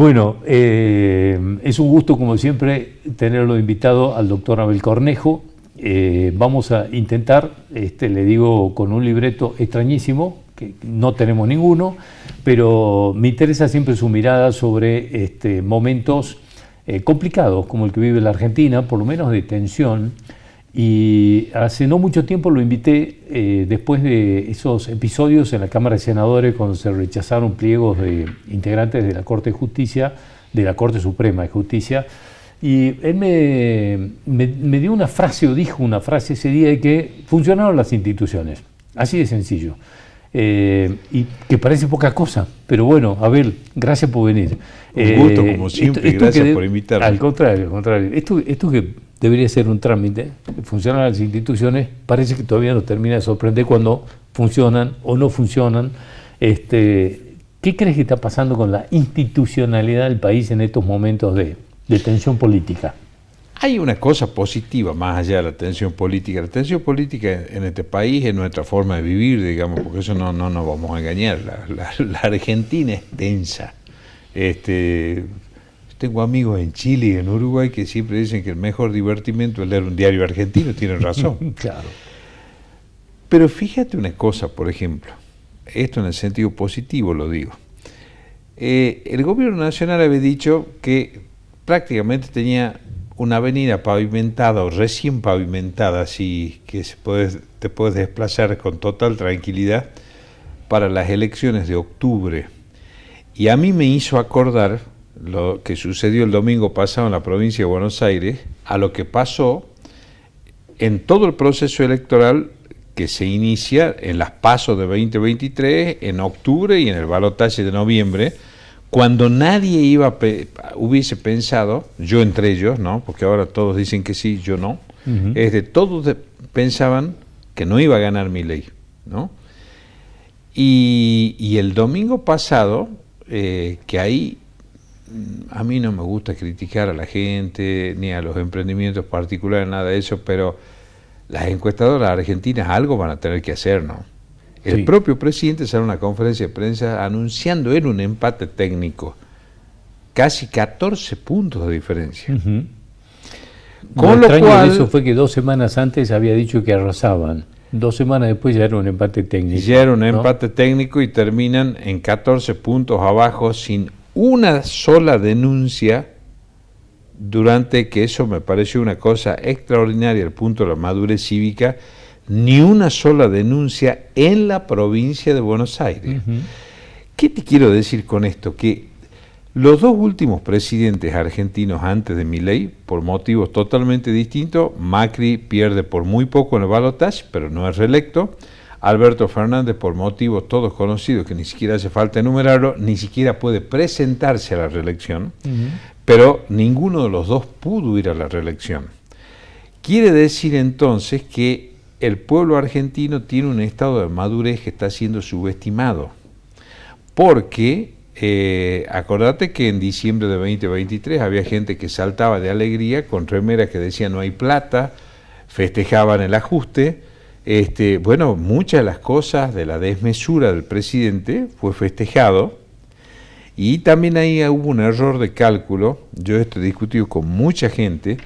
Bueno, es un gusto, como siempre, tenerlo invitado al doctor Abel Cornejo. Vamos a intentar, le digo, con un libreto extrañísimo, que no tenemos ninguno, pero me interesa siempre su mirada sobre momentos complicados, como el que vive la Argentina, por lo menos de tensión. Y hace no mucho tiempo lo invité, después de esos episodios en la Cámara de Senadores, cuando se rechazaron pliegos de integrantes de la Corte de Justicia, de la Corte Suprema de Justicia, y él me dio una frase, o dijo una frase ese día, de que funcionaron las instituciones, así de sencillo, y que parece poca cosa, pero bueno, Abel, gracias por venir. Un gusto, como siempre, gracias por invitarme. Al contrario, esto que debería ser un trámite, funcionan las instituciones, parece que todavía nos termina de sorprender cuando funcionan o no funcionan. ¿Qué crees que está pasando con la institucionalidad del país en estos momentos de tensión política? Hay una cosa positiva más allá de la tensión política. La tensión política en este país es nuestra forma de vivir, digamos, porque eso no nos vamos a engañar. La Argentina es tensa. Tengo amigos en Chile y en Uruguay que siempre dicen que el mejor divertimento es leer un diario argentino, tienen razón. Claro. Pero fíjate una cosa, por ejemplo, esto en el sentido positivo lo digo. El gobierno nacional había dicho que prácticamente tenía una avenida pavimentada o recién pavimentada, así que te puedes desplazar con total tranquilidad para las elecciones de octubre. Y a mí me hizo acordar lo que sucedió el domingo pasado en la provincia de Buenos Aires, a lo que pasó en todo el proceso electoral que se inicia en las PASO de 2023, en octubre y en el balotaje de noviembre, cuando nadie hubiese pensado, yo entre ellos, ¿no? Porque ahora todos dicen que sí, yo no, todos pensaban que no iba a ganar Milei, ¿no? Y el domingo pasado, que ahí a mí no me gusta criticar a la gente, ni a los emprendimientos particulares, nada de eso, pero las encuestadoras argentinas algo van a tener que hacer, ¿no? El propio presidente sale a una conferencia de prensa anunciando un empate técnico, casi 14 puntos de diferencia. Con lo cual, de eso fue que 2 semanas antes había dicho que arrasaban. 2 semanas después ya era un empate técnico. Ya era un empate técnico y terminan en 14 puntos abajo sin una sola denuncia, durante que eso me pareció una cosa extraordinaria al punto de la madurez cívica, ni una sola denuncia en la provincia de Buenos Aires. ¿Qué te quiero decir con esto? Que los 2 últimos presidentes argentinos antes de Milei, por motivos totalmente distintos, Macri pierde por muy poco en el balotaje, pero no es reelecto. Alberto Fernández, por motivos todos conocidos, que ni siquiera hace falta enumerarlo, ni siquiera puede presentarse a la reelección, pero ninguno de los 2 pudo ir a la reelección. Quiere decir entonces que el pueblo argentino tiene un estado de madurez que está siendo subestimado, porque acordate que en diciembre de 2023 había gente que saltaba de alegría con remeras que decían no hay plata, festejaban el ajuste. Bueno, muchas de las cosas de la desmesura del presidente fue festejado, y también ahí hubo un error de cálculo. Yo esto he discutido con mucha gente.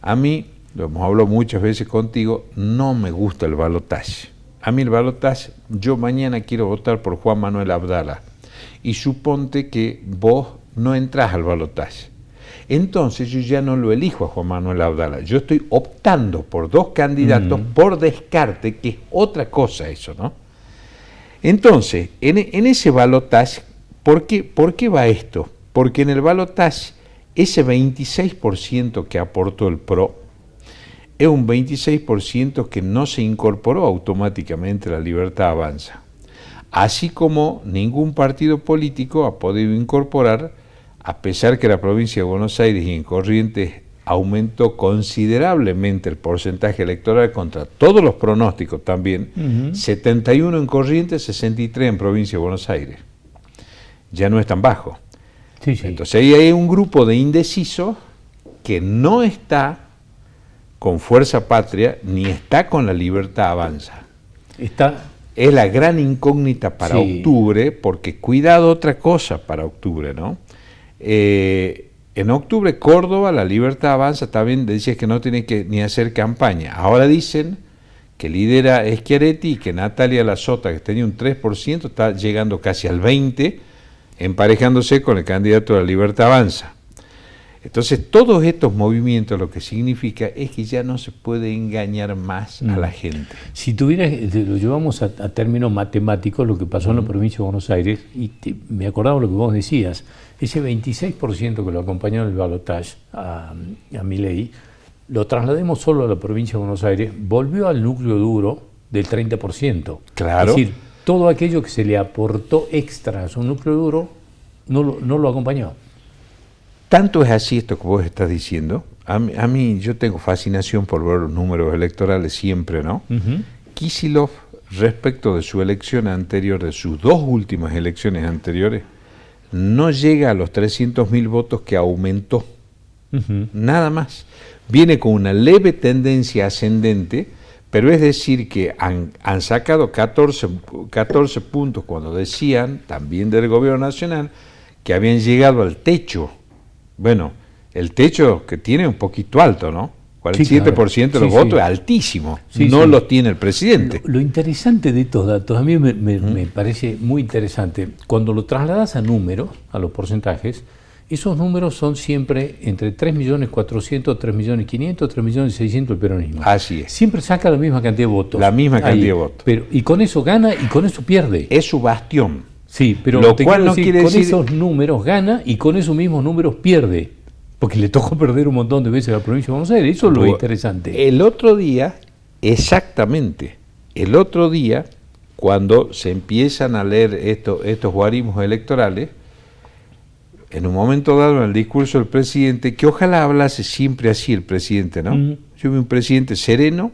A mí, lo hemos hablado muchas veces contigo, no me gusta el balotaje. A mí el balotaje, yo mañana quiero votar por Juan Manuel Abdala, y suponte que vos no entrás al balotaje. Entonces yo ya no lo elijo a Juan Manuel Abdala, yo estoy optando por 2 candidatos por descarte, que es otra cosa eso, ¿no? Entonces, en ese balotaje, ¿por qué va esto? Porque en el balotaje, ese 26% que aportó el PRO, es un 26% que no se incorporó automáticamente a La Libertad Avanza. Así como ningún partido político ha podido incorporar, a pesar que la provincia de Buenos Aires y en Corrientes aumentó considerablemente el porcentaje electoral contra todos los pronósticos también, 71 en Corrientes, 63 en provincia de Buenos Aires. Ya no es tan bajo. Entonces ahí hay un grupo de indecisos que no está con Fuerza Patria ni está con La Libertad Avanza. Es la gran incógnita para octubre, porque cuidado otra cosa para octubre, ¿no? En octubre, Córdoba, La Libertad Avanza, también decía que no tiene que ni hacer campaña. Ahora dicen que lidera Schiaretti y que Natalia Lazzota, que tenía un 3%, está llegando casi al 20%, emparejándose con el candidato de La Libertad Avanza. Entonces, todos estos movimientos lo que significa es que ya no se puede engañar más a la gente. Si tuvieras, lo llevamos a términos matemáticos, lo que pasó en la provincia de Buenos Aires, y me acordaba lo que vos decías, ese 26% que lo acompañó en el balotaje a Milei, lo traslademos solo a la provincia de Buenos Aires, volvió al núcleo duro del 30%. Claro. Es decir, todo aquello que se le aportó extra a su núcleo duro no lo acompañó. Tanto es así esto que vos estás diciendo. A mí yo tengo fascinación por ver los números electorales siempre, ¿no? Kicillof, respecto de su elección anterior, de sus dos últimas elecciones anteriores, no llega a los 300.000 votos que aumentó. Nada más. Viene con una leve tendencia ascendente, pero es decir que han sacado 14 puntos cuando decían, también del gobierno nacional, que habían llegado al techo. Bueno, el techo que tiene un poquito alto, ¿no? 47% de los votos es altísimo, no lo tiene el presidente. Lo interesante de estos datos, a mí me parece muy interesante, cuando lo trasladas a números, a los porcentajes, esos números son siempre entre 3.400.000, 3.500.000, 3.600.000 el peronismo. Así es. Siempre saca la misma cantidad de votos. La misma cantidad de votos. Pero, y con eso gana y con eso pierde. Es su bastión. Sí, pero lo cual no quiere decir... con esos números gana y con esos mismos números pierde. Porque le tocó perder un montón de veces a la provincia de Buenos Aires. Eso es lo interesante. El otro día, exactamente, cuando se empiezan a leer estos guarismos electorales, en un momento dado en el discurso del presidente, que ojalá hablase siempre así el presidente, ¿no? Yo vi un presidente sereno,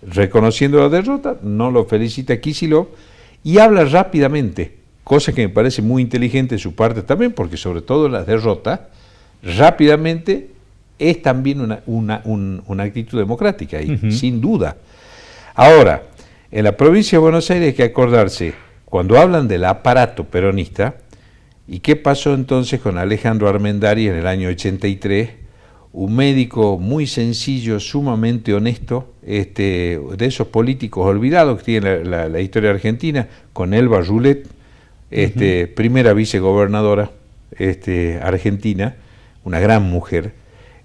reconociendo la derrota, no lo felicita Kicillof, y habla rápidamente, cosa que me parece muy inteligente de su parte también, porque sobre todo en las derrotas, rápidamente es también una actitud democrática, y sin duda. Ahora, en la provincia de Buenos Aires hay que acordarse, cuando hablan del aparato peronista, ¿y qué pasó entonces con Alejandro Armendariz en el año 83? Un médico muy sencillo, sumamente honesto, de esos políticos olvidados que tiene la historia argentina, con Elba Rulet, primera vicegobernadora argentina, una gran mujer.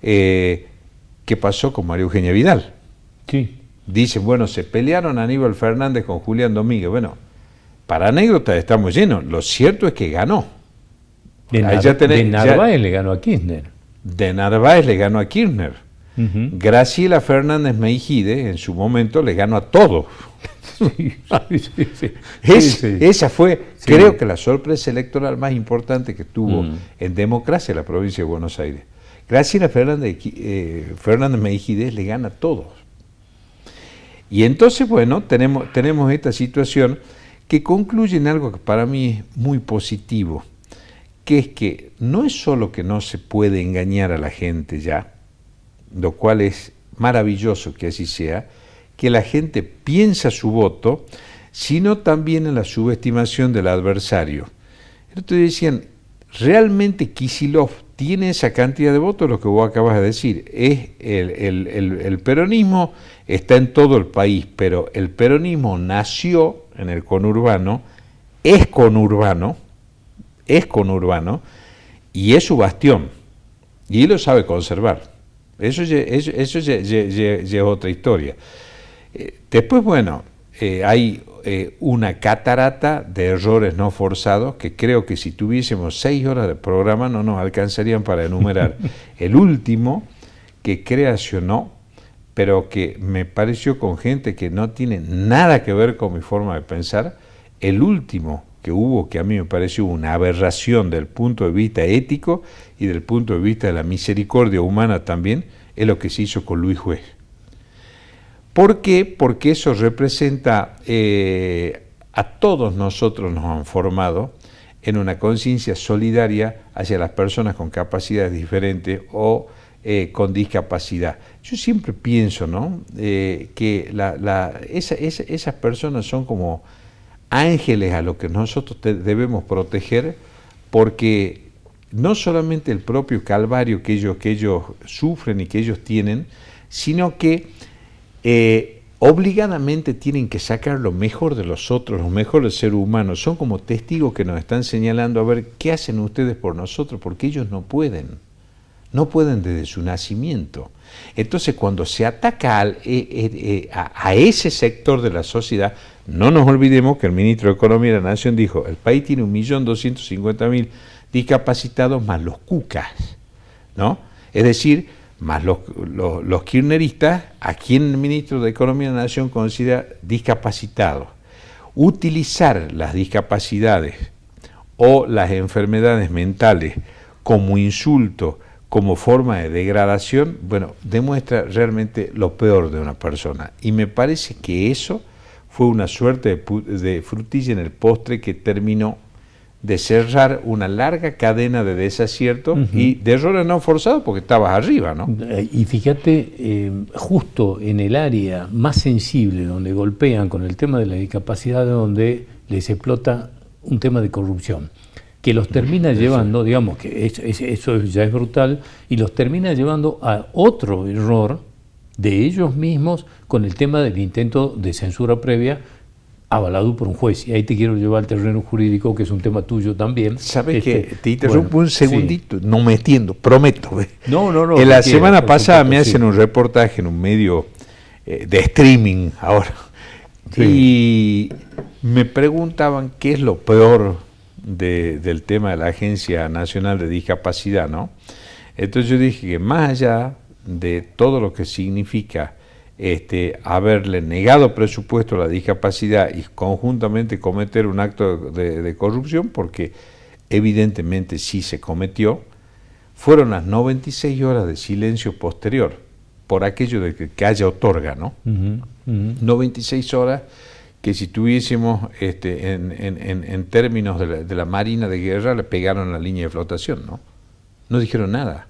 ¿Qué pasó con María Eugenia Vidal? Sí. Dicen, bueno, se pelearon Aníbal Fernández con Julián Domínguez. Bueno, para anécdotas estamos llenos. Lo cierto es que ganó. De Narváez le ganó a Kirchner. De Narváez le ganó a Kirchner. Graciela Fernández Meijide, en su momento, le ganó a todos. Esa fue, creo que la sorpresa electoral más importante que tuvo en democracia la provincia de Buenos Aires. Graciela Fernández Meijide le gana a todos. Y entonces, bueno, tenemos esta situación que concluye en algo que para mí es muy positivo, que es que no es solo que no se puede engañar a la gente ya, lo cual es maravilloso que así sea, que la gente piensa su voto, sino también en la subestimación del adversario. Entonces decían, ¿realmente Kicillof tiene esa cantidad de votos? Lo que vos acabas de decir, es el peronismo está en todo el país, pero el peronismo nació en el conurbano, es conurbano, y es su bastión, y lo sabe conservar. Eso ya es otra historia. Después, bueno, hay una catarata de errores no forzados que creo que si tuviésemos 6 horas de programa no nos alcanzarían para enumerar. El último, que creacionó, pero que me pareció con gente que no tiene nada que ver con mi forma de pensar, el último que hubo, que a mí me pareció una aberración del punto de vista ético y del punto de vista de la misericordia humana también, es lo que se hizo con Luis Juez. ¿Por qué? Porque eso representa, a todos nosotros nos han formado en una conciencia solidaria hacia las personas con capacidades diferentes o con discapacidad. Yo siempre pienso, ¿no?, que esas personas son como ángeles a los que nosotros debemos proteger, porque no solamente el propio calvario que ellos sufren y que ellos tienen, sino que obligadamente tienen que sacar lo mejor de los otros, lo mejor del ser humano. Son como testigos que nos están señalando a ver qué hacen ustedes por nosotros, porque ellos no pueden desde su nacimiento. Entonces, cuando se ataca a ese sector de la sociedad, no nos olvidemos que el ministro de Economía de la Nación dijo, el país tiene 1.250.000 discapacitados más los cucas, ¿no? Es decir, más los kirchneristas, a quien el ministro de Economía de la Nación considera discapacitados. Utilizar las discapacidades o las enfermedades mentales como insulto, como forma de degradación, bueno, demuestra realmente lo peor de una persona. Y me parece que eso fue una suerte de frutilla en el postre que terminó de cerrar una larga cadena de desaciertos y de errores no forzados porque estabas arriba, ¿no? Y fíjate, justo en el área más sensible, donde golpean con el tema de la discapacidad, donde les explota un tema de corrupción, que los termina llevando, digamos que eso ya es brutal, y los termina llevando a otro error de ellos mismos con el tema del intento de censura previa avalado por un juez. Y ahí te quiero llevar al terreno jurídico, que es un tema tuyo también. ¿Sabes qué? Te interrumpo un segundito, sí. No me entiendo, prometo. No. En la semana pasada me hacen un reportaje en un medio de streaming ahora, sí. Y me preguntaban qué es lo peor del tema de la Agencia Nacional de Discapacidad, ¿no? Entonces yo dije que más allá de todo lo que significa haberle negado presupuesto a la discapacidad y conjuntamente cometer un acto de corrupción, porque evidentemente sí se cometió, fueron las 96 horas de silencio posterior, por aquello de que haya otorga, ¿no? 96 horas que si tuviésemos en términos de la Marina de Guerra le pegaron la línea de flotación, ¿no? No dijeron nada.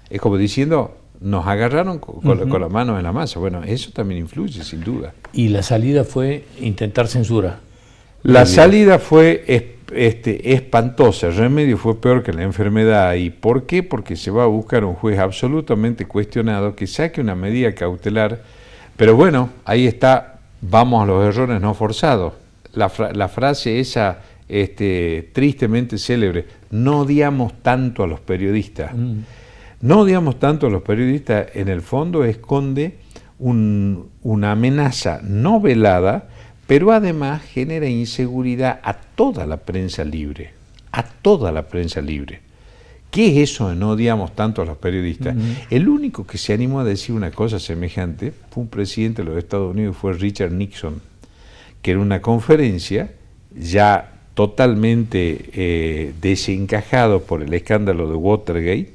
Es como diciendo, nos agarraron con la mano en la masa. Bueno, eso también influye, sin duda. Y la salida fue intentar censura. La salida fue espantosa. El remedio fue peor que la enfermedad. ¿Y por qué? Porque se va a buscar un juez absolutamente cuestionado que saque una medida cautelar. Pero bueno, ahí está. Vamos a los errores no forzados. La frase esa tristemente célebre, no odiamos tanto a los periodistas. No odiamos tanto a los periodistas, en el fondo esconde una amenaza no velada, pero además genera inseguridad a toda la prensa libre. A toda la prensa libre. ¿Qué es eso de no odiamos tanto a los periodistas? El único que se animó a decir una cosa semejante fue un presidente de los Estados Unidos, fue Richard Nixon, que en una conferencia, ya totalmente desencajado por el escándalo de Watergate.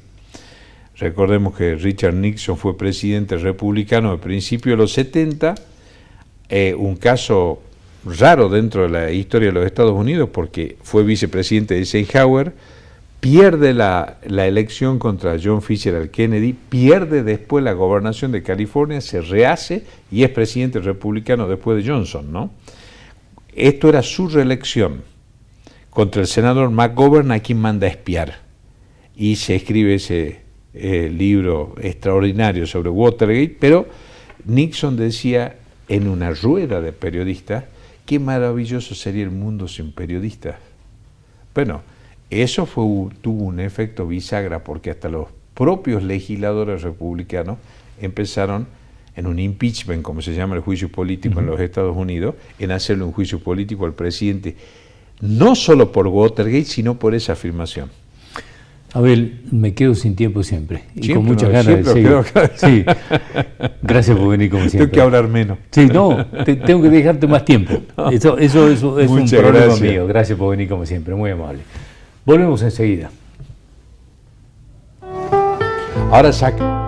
Recordemos que Richard Nixon fue presidente republicano a principios de los 70, un caso raro dentro de la historia de los Estados Unidos porque fue vicepresidente de Eisenhower, pierde la elección contra John Fitzgerald Kennedy, pierde después la gobernación de California, se rehace y es presidente republicano después de Johnson, ¿no? Esto era su reelección contra el senador McGovern, a quien manda a espiar. Y se escribe ese libro extraordinario sobre Watergate, pero Nixon decía en una rueda de periodistas, qué maravilloso sería el mundo sin periodistas. Bueno, eso tuvo un efecto bisagra porque hasta los propios legisladores republicanos empezaron en un impeachment, como se llama el juicio político en los Estados Unidos, en hacerle un juicio político al presidente, no solo por Watergate, sino por esa afirmación. Abel, me quedo sin tiempo siempre y con muchas ganas de seguir. Sí. Gracias por venir como siempre. Tengo que hablar menos. Sí, no, tengo que dejarte más tiempo. Eso es un problema mío. Gracias por venir como siempre, muy amable. Volvemos enseguida. Ahora saca.